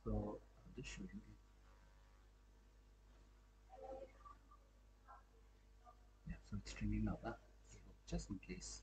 So I'll just show you. Yeah, so it's streaming now. So just in case.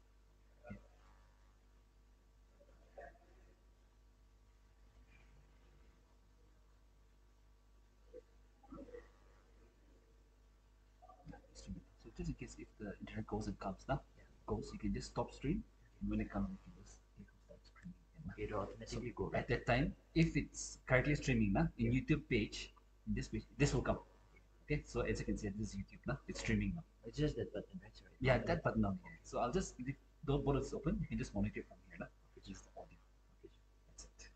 Yeah, it's streaming. So just in case if the internet goes and comes now, goes, you can just stop stream. And when it comes, you can just start streaming. It'll automatically go, At right? that time, if it's currently streaming now, in YouTube page, in this page, this will come. Okay, so as you can see, this is YouTube now. It's streaming now. It's just that button, right? Sorry. Yeah, that button down here. So I'll just leave those buttons open. You can just monitor from here now, which is the audio. Okay, that's it.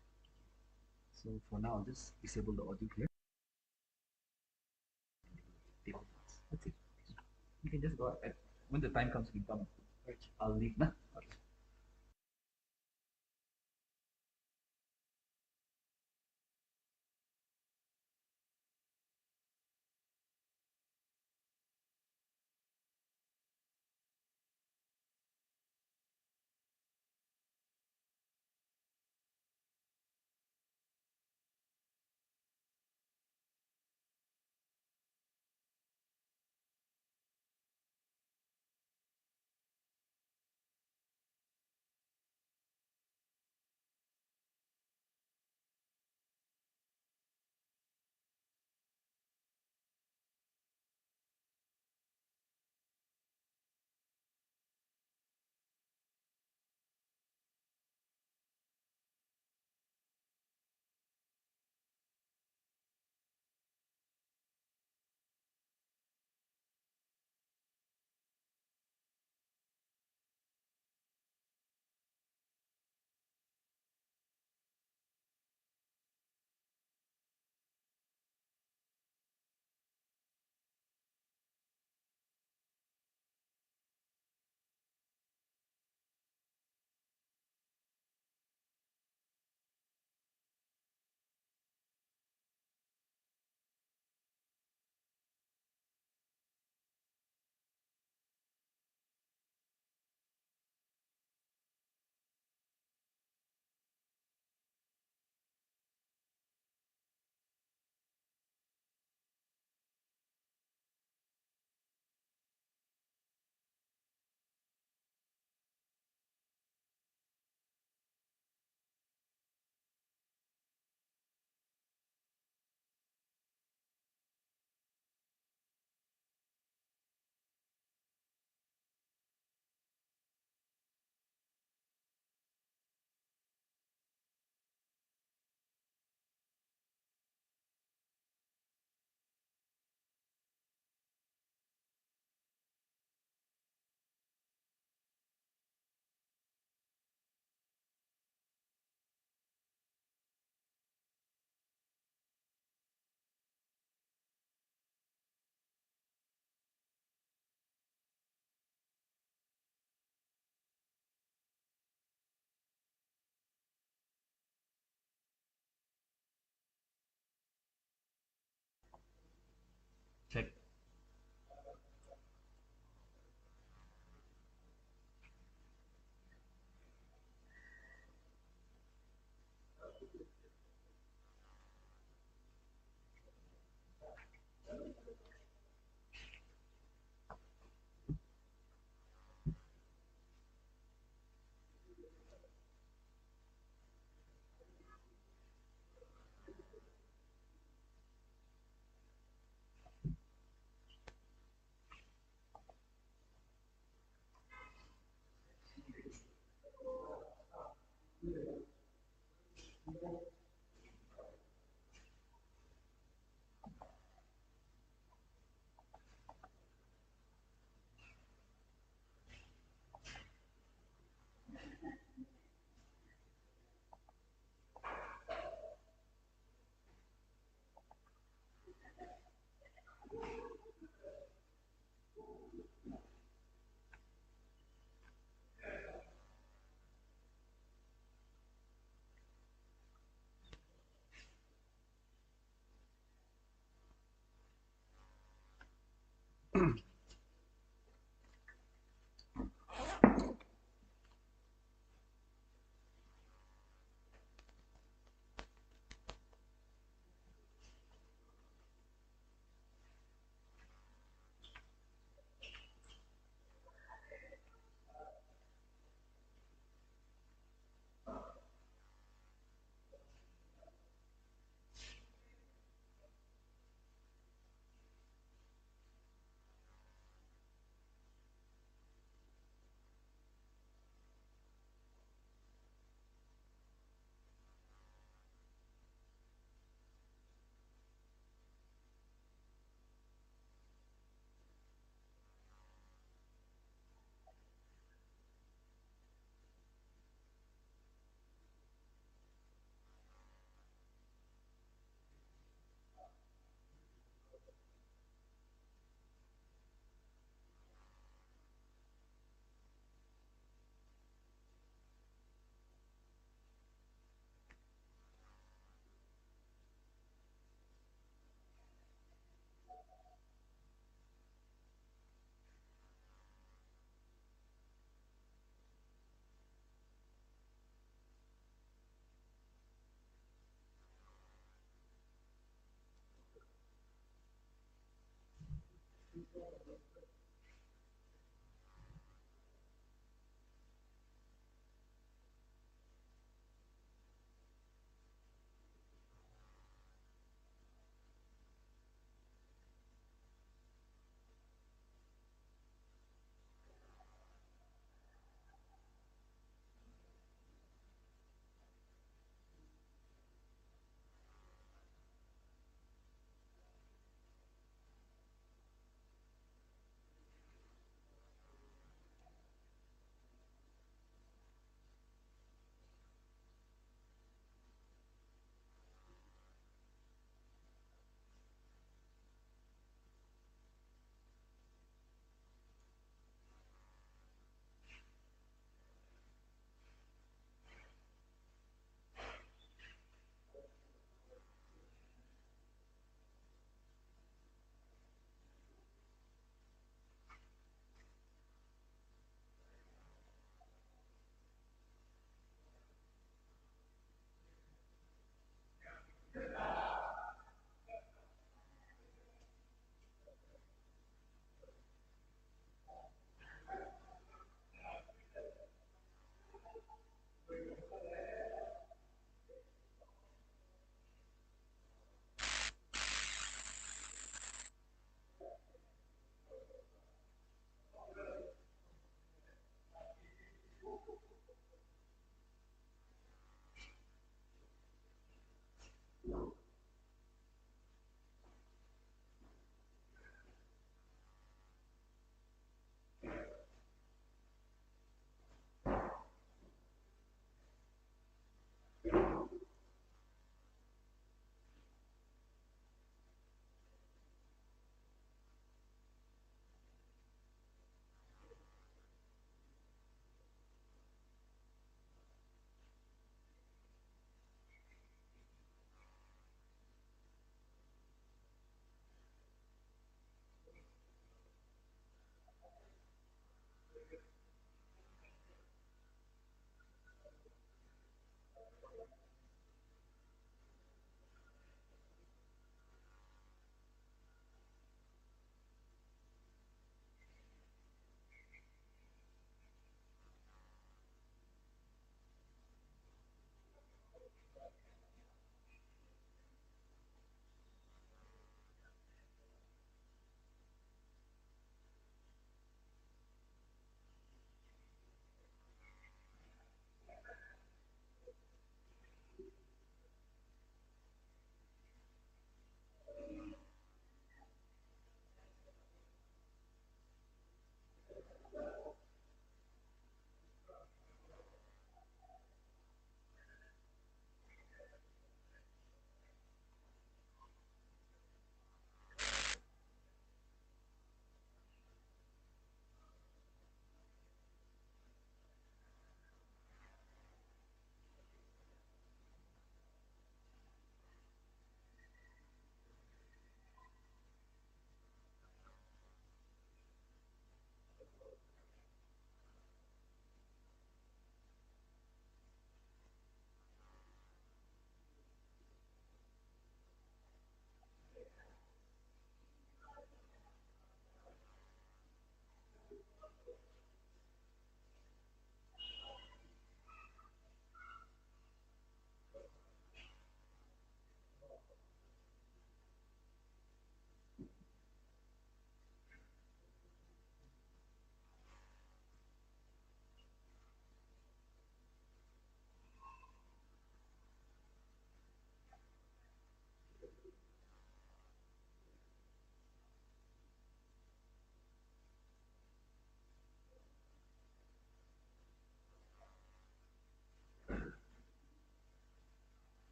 So for now, I'll just disable the audio here. That's it. You can just go ahead. When the time comes, you can come. Right. I'll leave now. Okay.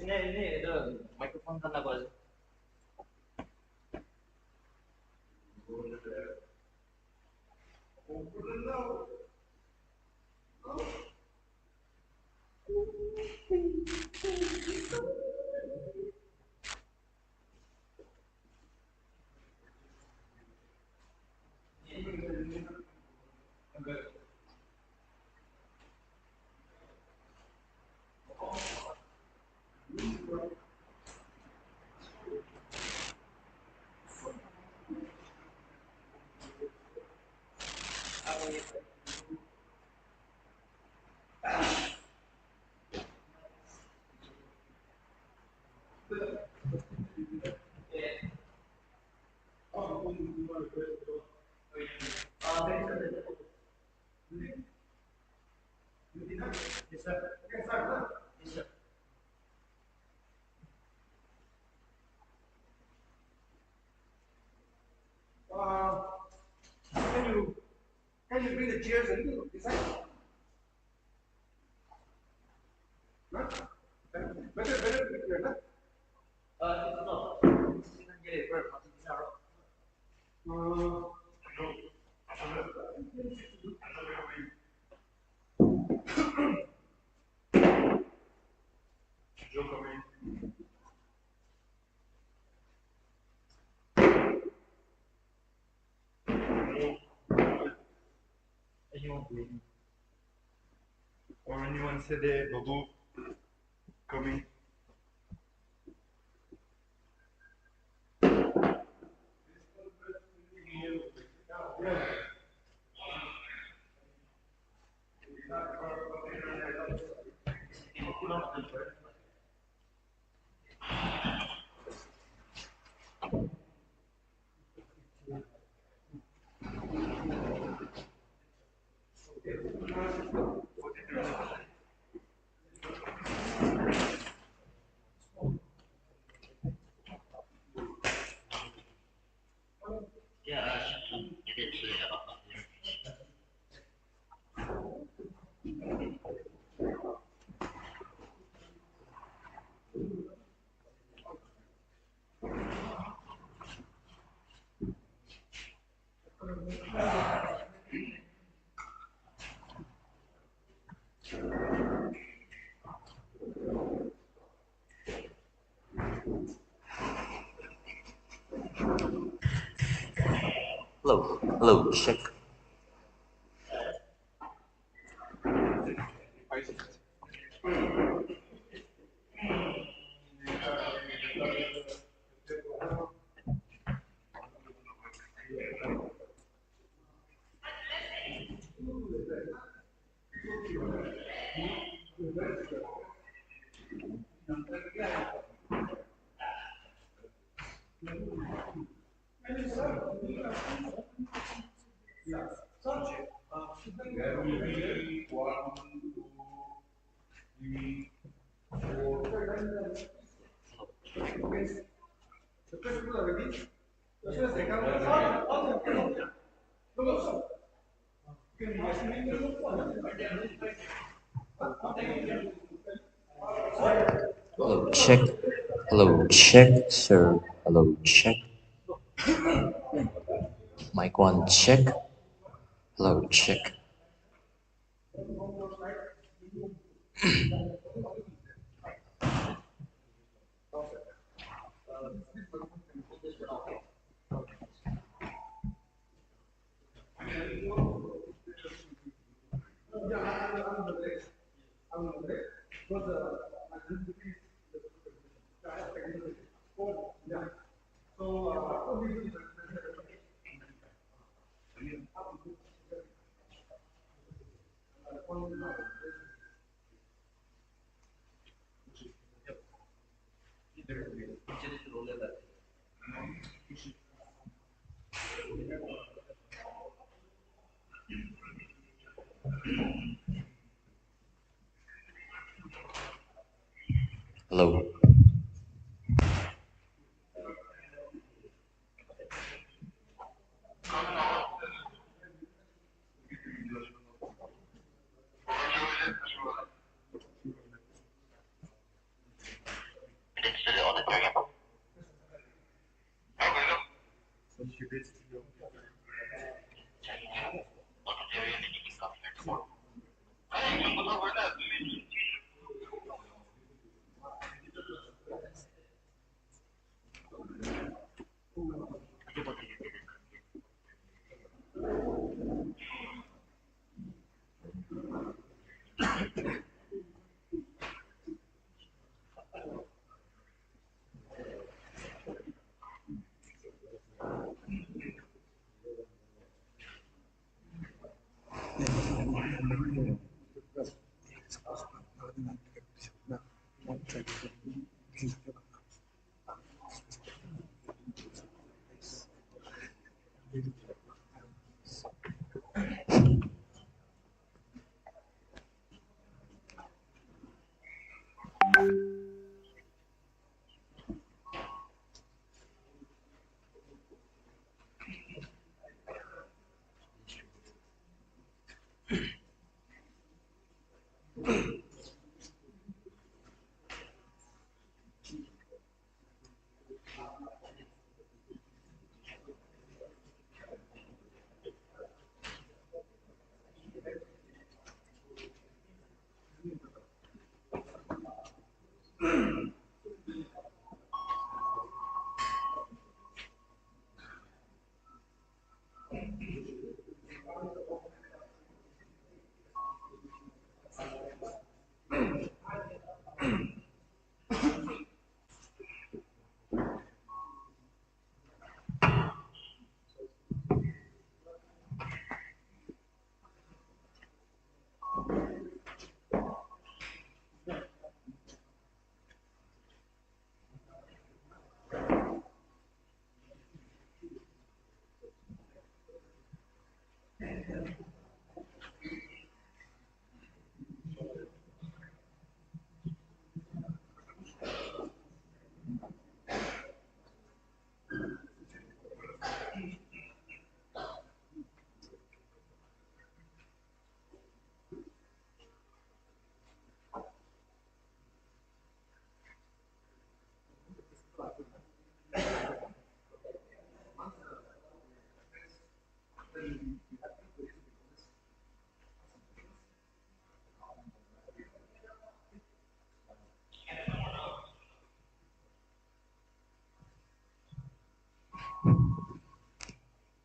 Ini itu mikrofon kan aku. Can you bring the chairs a little inside? Huh? Better put it here, huh? Itu loh. Ini kan jadi masih bisa loh. Or anyone say the Babu coming? Ya, jadi sudah apa? Hello, check. There will be 1, 2, 3, 4, Hello, check. Hello, check, sir. Hello, check. Mic one, check. Hello, check. Hello.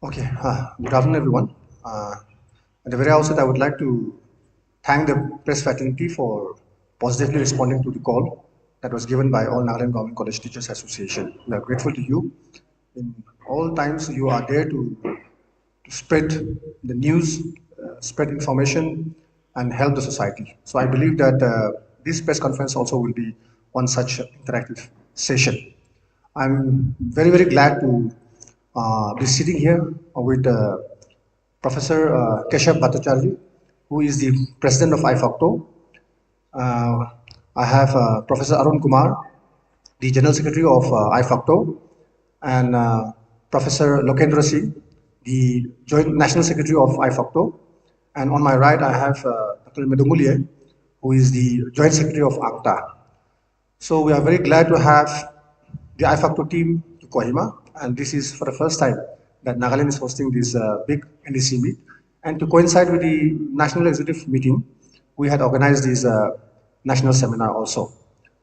Okay, good afternoon, everyone. At the very outset, I would like to thank the press fraternity for positively responding to the call that was given by All Nagaland Government College Teachers Association. We are grateful to you. In all times, you are there to spread the news, spread information, and help the society. So I believe that this press conference also will be one such interactive session. I'm very, very glad to be sitting here with Professor Keshav Bhattacharya, who is the president of AIFUCTO. Uh, I have Professor Arun Kumar, the general secretary of AIFUCTO, and Professor Lokendra Singh, the Joint National Secretary of AIFUCTO, and on my right I have Dr. Medungulie, who is the Joint Secretary of ACTA. So we are very glad to have the AIFUCTO team to Kohima, and this is for the first time that Nagaland is hosting this big NDC meet. And to coincide with the National Executive meeting, we had organized this national seminar also.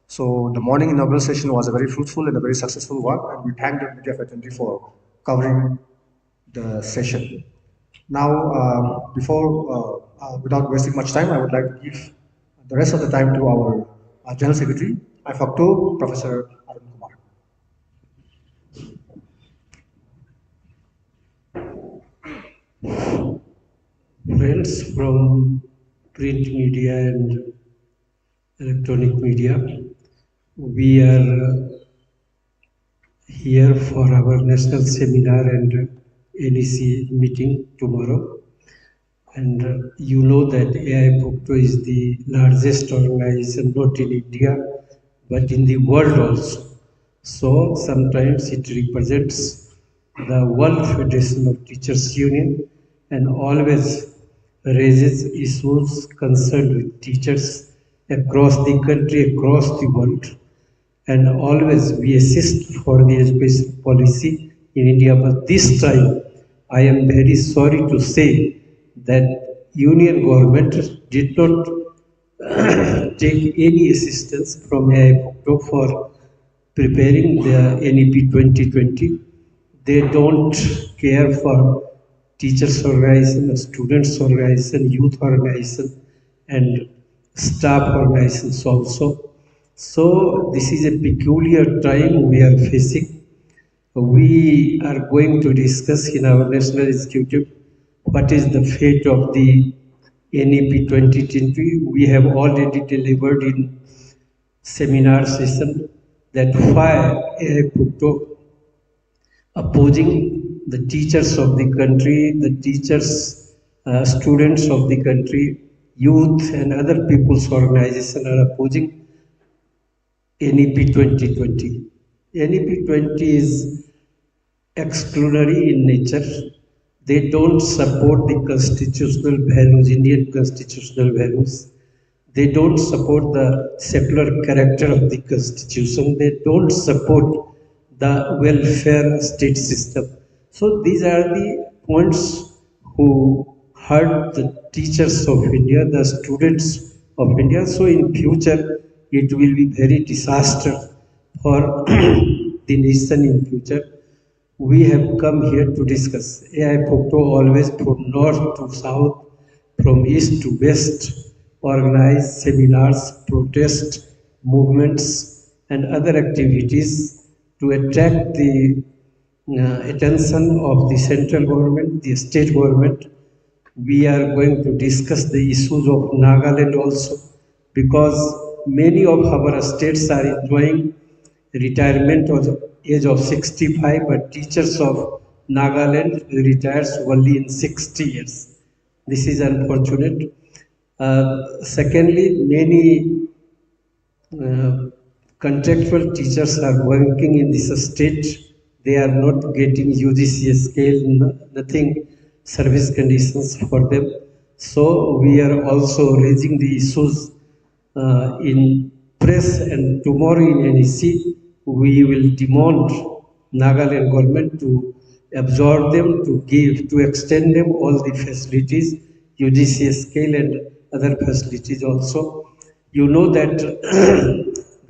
So the morning inaugural session was a very fruitful and a very successful one, and we thank the media fraternity for covering the session. Now, without wasting much time, I would like to give the rest of the time to our General Secretary, AIFUCTO, Professor Arun Kumar. Friends from print media and electronic media, we are here for our national seminar and NEC meeting tomorrow. And you know that AIFUCTO is the largest organization not in India but in the world also. So sometimes it represents the World Federation of Teachers Union and always raises issues concerned with teachers across the country, across the world, and always we assist for the education policy in India. But this time, I am very sorry to say that Union government did not take any assistance from AIFUCTO for preparing the NEP 2020. They don't care for teachers organization, students organization, youth organization, and staff organizations also. So this is a peculiar time we are facing. We are going to discuss in our national executive what is the fate of the NEP 2020. We have already delivered in seminar session that why AIFUCTO opposing the teachers of the country, the teachers, students of the country, youth and other people's organization are opposing NEP 2020. NEP 20 is exclusionary in nature. They don't support the constitutional values, Indian constitutional values. They don't support the secular character of the constitution. They don't support the welfare state system. So these are the points who hurt the teachers of India, the students of India. So in future, it will be very disaster for the nation in future. We have come here to discuss. AIFUCTO always from north to south, from east to west, organize seminars, protest movements, and other activities to attract the attention of the central government, the state government. We are going to discuss the issues of Nagaland also, because many of our states are enjoying retirement of the age of 65, but teachers of Nagaland retires only in 60 years. This is unfortunate. Secondly, many contractual teachers are working in this state. They are not getting UGC scale, nothing service conditions for them. So we are also raising the issues in press, and tomorrow in NEC we will demand Nagaland government to absorb them, to give, to extend them all the facilities, UGC scale and other facilities also. You know that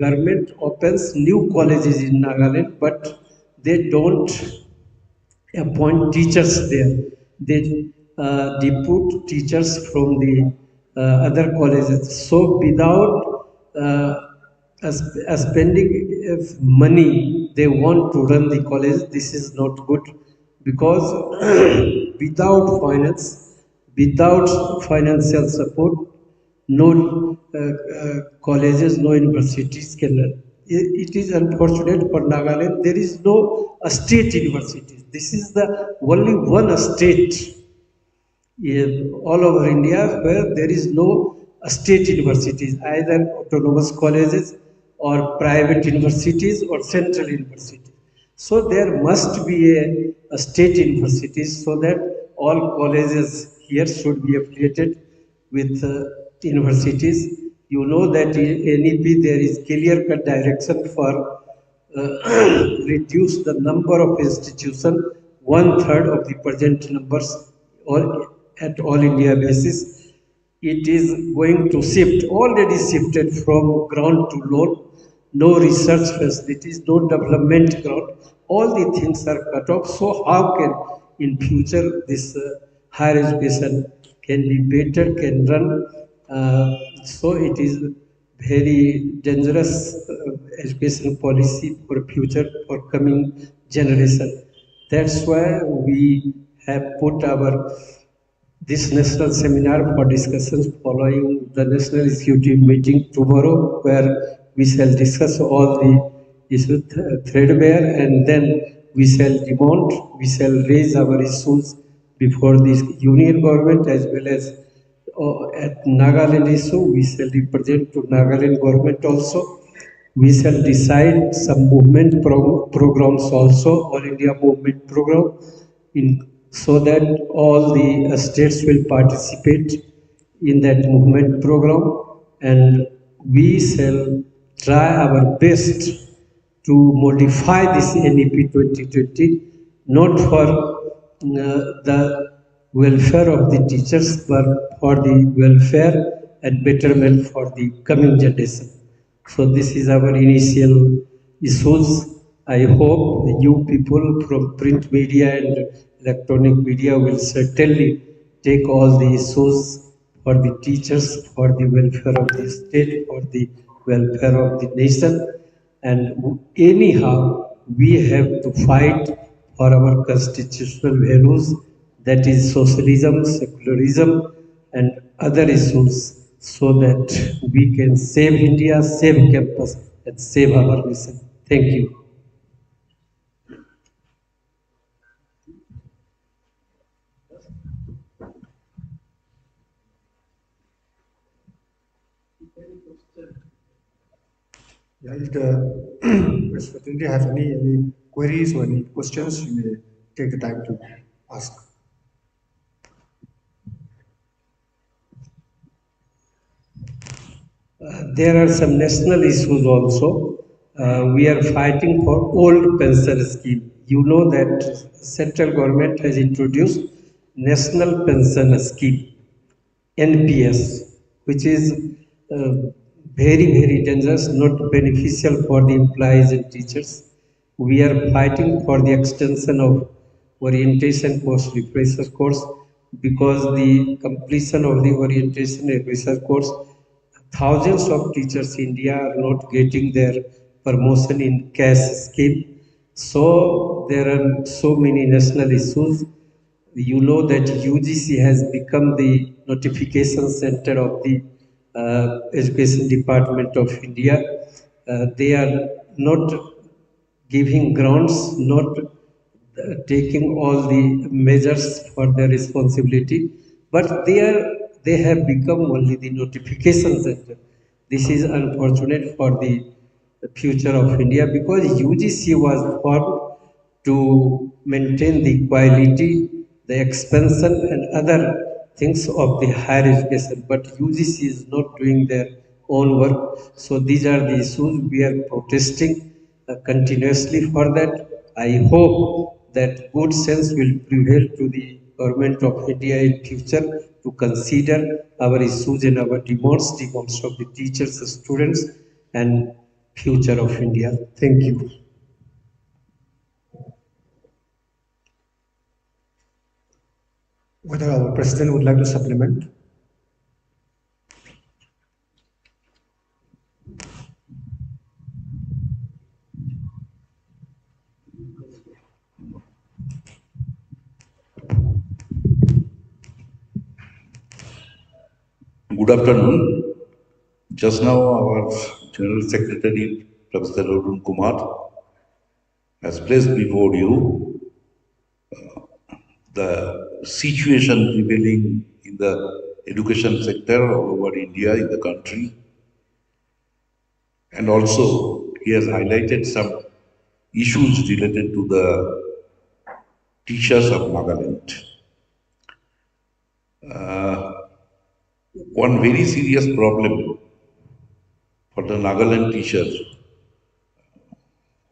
government opens new colleges in Nagaland, but they don't appoint teachers there. They depute teachers from the other colleges. So without spending money, they want to run the college. This is not good, because without finance, without financial support, no colleges, no universities can run. It is unfortunate for Nagaland. There is no state university. This is the only one state in all over India where there is no state universities, either autonomous colleges or private universities or central universities. So there must be state universities, so that all colleges here should be affiliated with universities. You know that in NEP there is clear cut direction for reduce the number of institutions one third of the present numbers, or at all India basis. It is going to shift, already shifted from ground to loan. No research facilities, no development ground. All the things are cut off. So how can in future this higher education can be better, can run? So it is very dangerous education policy for future, for coming generation. That's why we have put our this national seminar for discussions following the national executive meeting tomorrow, where we shall discuss all the issues threadbare, and then we shall demand, we shall raise our issues before the union government, as well as at Nagaland issue, we shall represent to Nagaland government also. We shall decide some movement programs also, All India movement program, in so that all the states will participate in that movement program, and we shall try our best to modify this NEP 2020, not for the welfare of the teachers, but for the welfare and betterment for the coming generation. So this is our initial issues. I hope you people from print media and electronic media will certainly take all the issues for the teachers, for the welfare of the state, for the welfare of the nation. And anyhow, we have to fight for our constitutional values, that is socialism, secularism, and other issues, so that we can save India, save campus, and save our nation. Thank you. Yeah, if the press fraternity have any queries or any questions, you may take the time to ask. There are some national issues also. We are fighting for old pension scheme. You know that central government has introduced national pension scheme, NPS, which is uh, very dangerous, not beneficial for the employees and teachers. We are fighting for the extension of orientation course, refresher course, because the completion of the orientation refresher course, thousands of teachers in India are not getting their promotion in cash scheme. So there are so many national issues. You know that UGC has become the notification center of the Education Department of India. They are not giving grants, not taking all the measures for their responsibility, but they have become only the notification center. This is unfortunate for the future of India, because UGC was formed to maintain the quality, the expansion, and other things of the higher education. But UGC is not doing their own work. So these are the issues we are protesting continuously for that. I hope that good sense will prevail to the government of India in future to consider our issues and our demands of the teachers, students, and future of India. Thank you. Whether our president would like to supplement? Good afternoon. Just now, our General Secretary, Professor Arun Kumar, has placed before you the situation prevailing in the education sector all over India, in the country. And also, he has highlighted some issues related to the teachers of Nagaland. One very serious problem for the Nagaland teachers,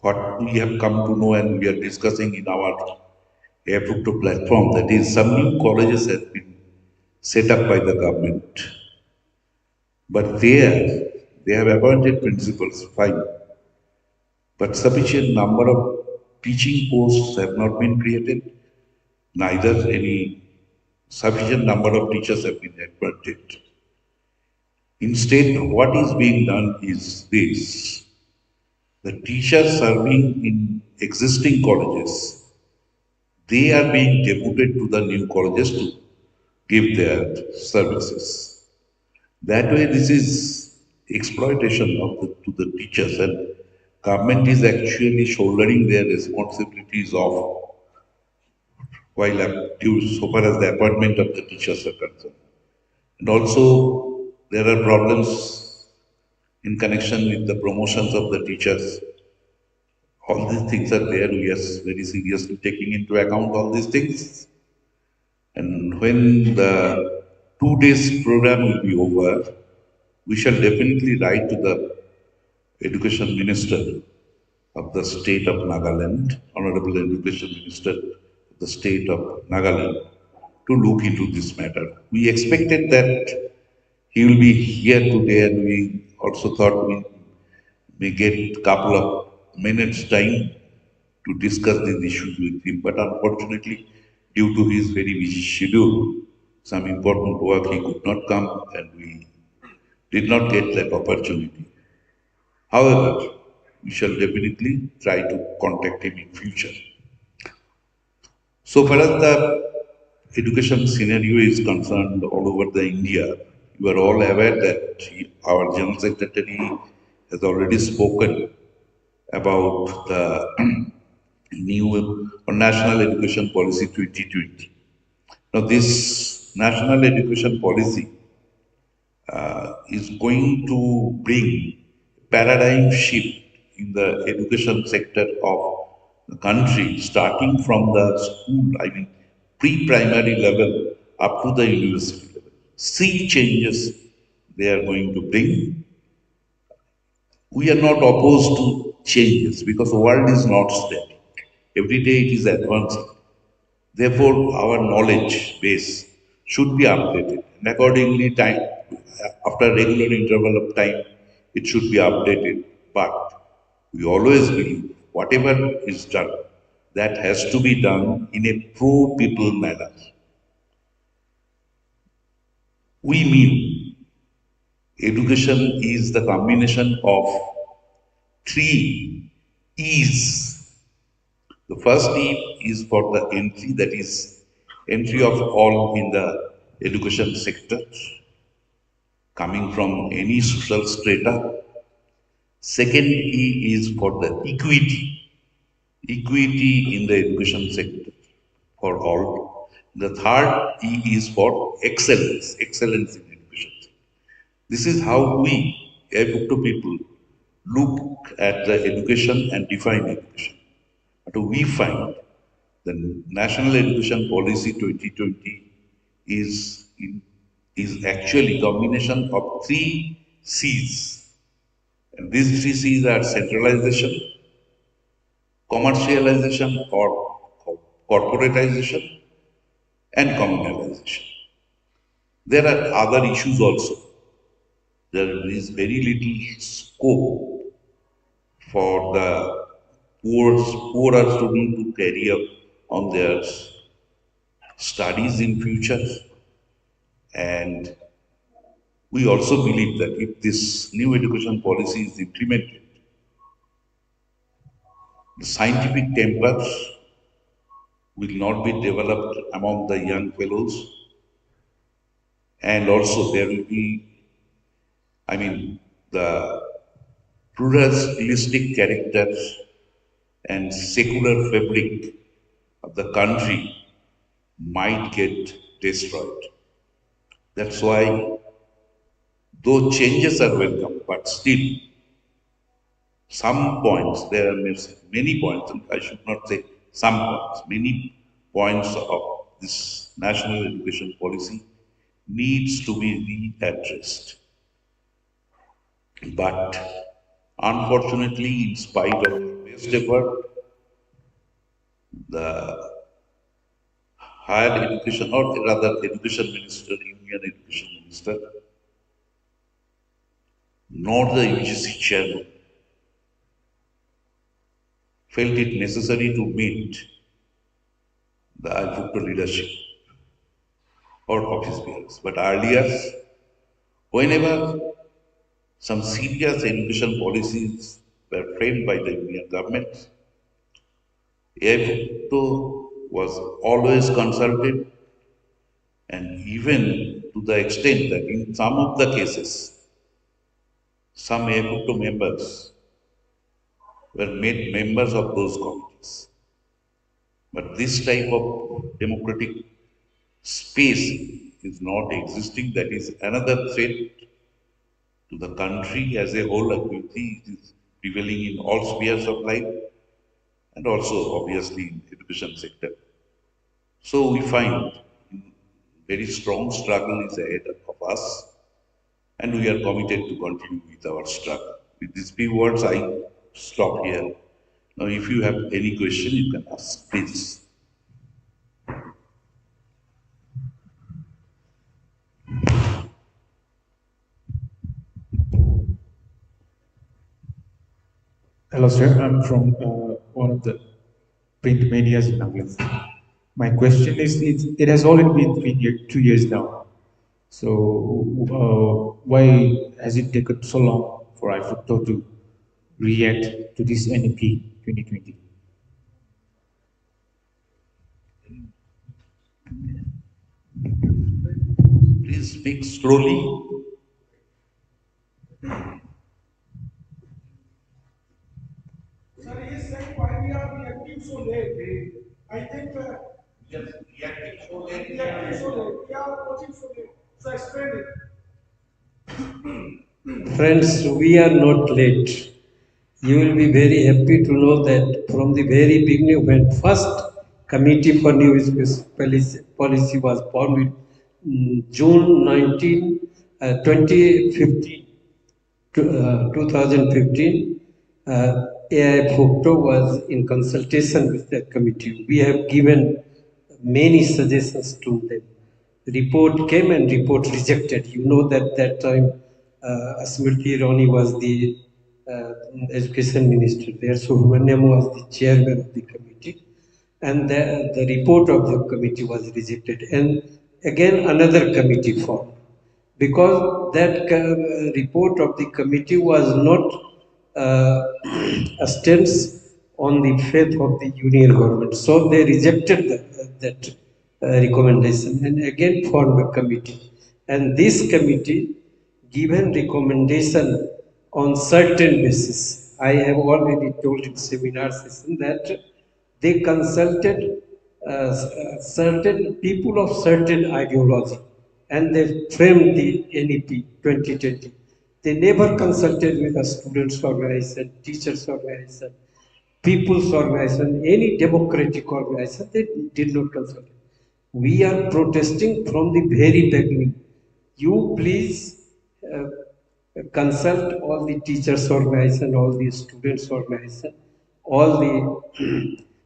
what we have come to know and we are discussing in our AIFUCTO platform, that is, some new colleges have been set up by the government. But there, they have appointed principals, fine. But sufficient number of teaching posts have not been created, neither any sufficient number of teachers have been appointed. Instead, what is being done is this. The teachers serving in existing colleges, they are being deputed to the new colleges to give their services. That way, this is exploitation of to the teachers, and government is actually shouldering their responsibilities of while so far as the appointment of the teachers are concerned. And also, there are problems in connection with the promotions of the teachers. All these things are there. We are very seriously taking into account all these things. And when the 2 days program will be over, we shall definitely write to the Education Minister of the state of Nagaland, Honorable Education Minister of the state of Nagaland, to look into this matter. We expected that he will be here today, and we also thought we may get a couple of minutes time to discuss these issues with him. But unfortunately, due to his very busy schedule, some important work, he could not come, and we did not get that opportunity. However, we shall definitely try to contact him in future. So far as the education scenario is concerned all over the India, you are all aware that our General Secretary has already spoken about the new National Education Policy 2020. Now, this National Education Policy is going to bring paradigm shift in the education sector of the country, starting from the school, I mean, pre-primary level up to the university level. See changes they are going to bring. We are not opposed to changes because the world is not static. Every day it is advancing. Therefore, our knowledge base should be updated. And accordingly, after regular interval of time, it should be updated. But we always believe whatever is done, that has to be done in a pro-people manner. We mean education is the combination of three E's. The first E is for the entry, that is entry of all in the education sector, coming from any social strata. Second E is for the equity in the education sector for all. The third E is for excellence in education. This is how we, AIFUCTO people, look at the education and define education. But we find the National Education Policy 2020 is actually a combination of three C's. And these three C's are centralization, commercialization or corporatization, and communalization. There are other issues also. There is very little scope for the poorer student to carry on their studies in future. And we also believe that if this new education policy is implemented, the scientific temper will not be developed among the young fellows, and also there will be, the pluralistic characters and secular fabric of the country might get destroyed. That's why, though changes are welcome, but still, some points, there are many points, and I should not say some points, many points of this national education policy needs to be readdressed. But unfortunately, in spite of our best effort, the higher education, or rather education minister, union education minister, nor the UGC chairman felt it necessary to meet the AIFUCTO leadership or office bearers. But earlier, whenever some serious education policies were framed by the Union government, AIFUCTO was always consulted, and even to the extent that in some of the cases, some AIFUCTO members were made members of those committees. But this type of democratic space is not existing. That is another threat to the country as a whole. Activity is prevailing in all spheres of life and also obviously in education sector. So we find very strong struggle is ahead of us, and we are committed to continue with our struggle. With these few words, I stop here. Now, if you have any question, you can ask, please. Hello, sir. I'm from one of the print medias in Bangladesh. My question is, it has already been 2 years now. So, why has it taken so long for AIFUCTO to react to this NEP 2020? Please speak slowly. Sir, he is saying why we are reacting so late. I think Just reacting so late. reacting so late. We are watching so late. So explain it. Friends, we are not late. You will be very happy to know that from the very beginning, when first Committee for New Education Policy was formed in June 2015, 2015, AIFUCTO was in consultation with that committee. We have given many suggestions to them. Report came and report rejected. You know that that time Smriti Irani was the education minister there. Subramaniam was the chairman of the committee. And the report of the committee was rejected. And again another committee formed. Because that report of the committee was not a stance on the faith of the union government. So they rejected that recommendation and again formed a committee. And this committee given recommendation on certain basis. I have already told in seminar session that they consulted certain people of certain ideology and they framed the NEP 2020. They never consulted with a students' organization, teachers' organization, people's organization, any democratic organization. They did not consult. We are protesting from the very beginning. You please consult all the teachers' organization, all the students' organization, all the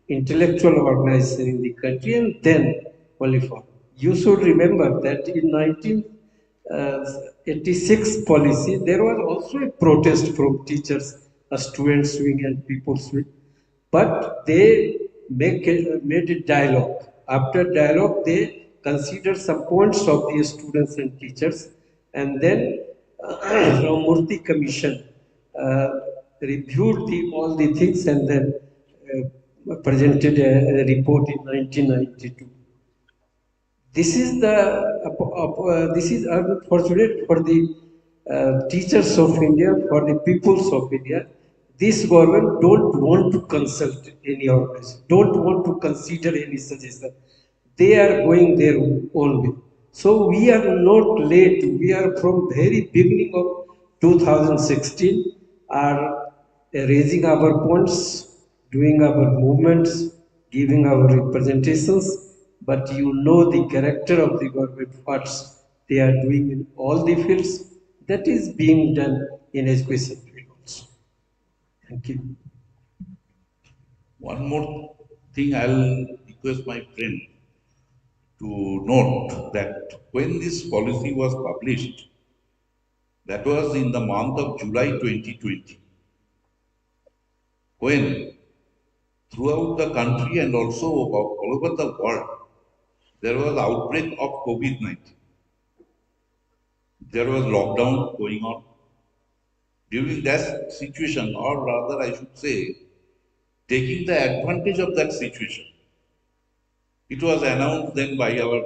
intellectual organization in the country, and then only for. You should remember that in 1986 policy, there was also a protest from teachers, a students' wing and people's wing, but they made a dialogue. After dialogue, they considered some points of the students and teachers, and then from Murthy Commission reviewed all the things and then presented a report in 1992. This is unfortunate for the teachers of India, for the peoples of India. This government don't want to consult any organization, don't want to consider any suggestion. They are going their own way. So we are not late. We are from very beginning of 2016 are raising our points, doing our movements, giving our representations, but you know the character of the government, what they are doing in all the fields, that is being done in education field also. Thank you. One more thing I'll request my friend to note that when this policy was published, that was in the month of July 2020, when throughout the country and also all over the world, there was outbreak of COVID-19. There was lockdown going on. During that situation, or rather I should say, taking the advantage of that situation, it was announced then by our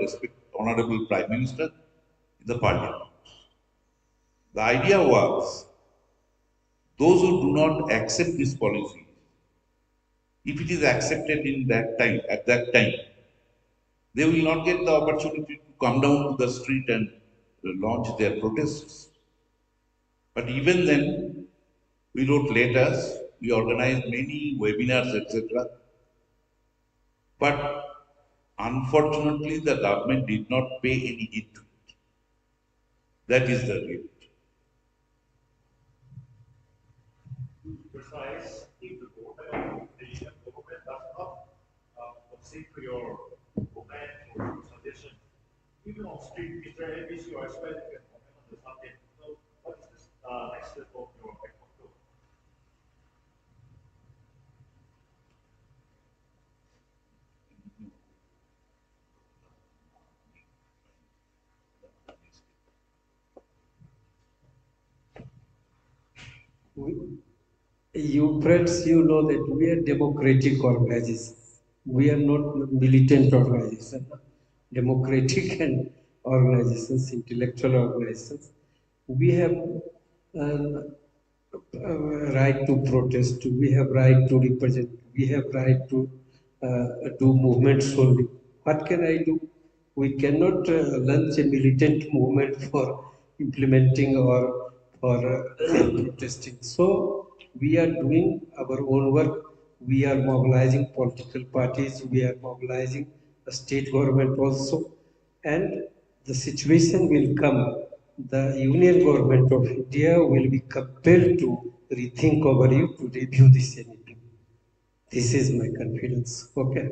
Honorable Prime Minister in the Parliament. The idea was, those who do not accept this policy, if it is accepted in that time, at that time, they will not get the opportunity to come down to the street and launch their protests. But even then, we wrote letters, we organized many webinars, etc. But unfortunately, the government did not pay any heed to it. That is the reality. Precise if the government does not accede to your plan or suggestion, even on street, is there any issue as well you can comment on the subject? So, what is the next step of your AIFUCTO? You friends, you know that we are democratic organization. We are not militant organization. Democratic and organizations, intellectual organizations. We have uh, right to protest. We have right to represent. We have right to do movements only. What can I do? We cannot launch a militant movement for implementing or for protesting. So we are doing our own work. We are mobilizing political parties. We are mobilizing the state government also, and the situation will come. The Union Government of India will be compelled to rethink over you to review this NEP. This is my confidence. Okay.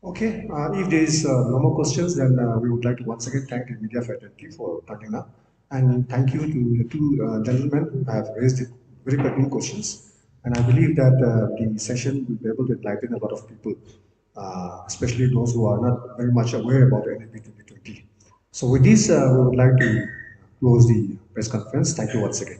Okay, if there is no more questions, then we would like to once again thank the media fraternity for turning up. And thank you to the two gentlemen who have raised very pertinent questions. And I believe that the session will be able to enlighten a lot of people, especially those who are not very much aware about NAP 2020. So with this, we would like to close the press conference. Thank you once again.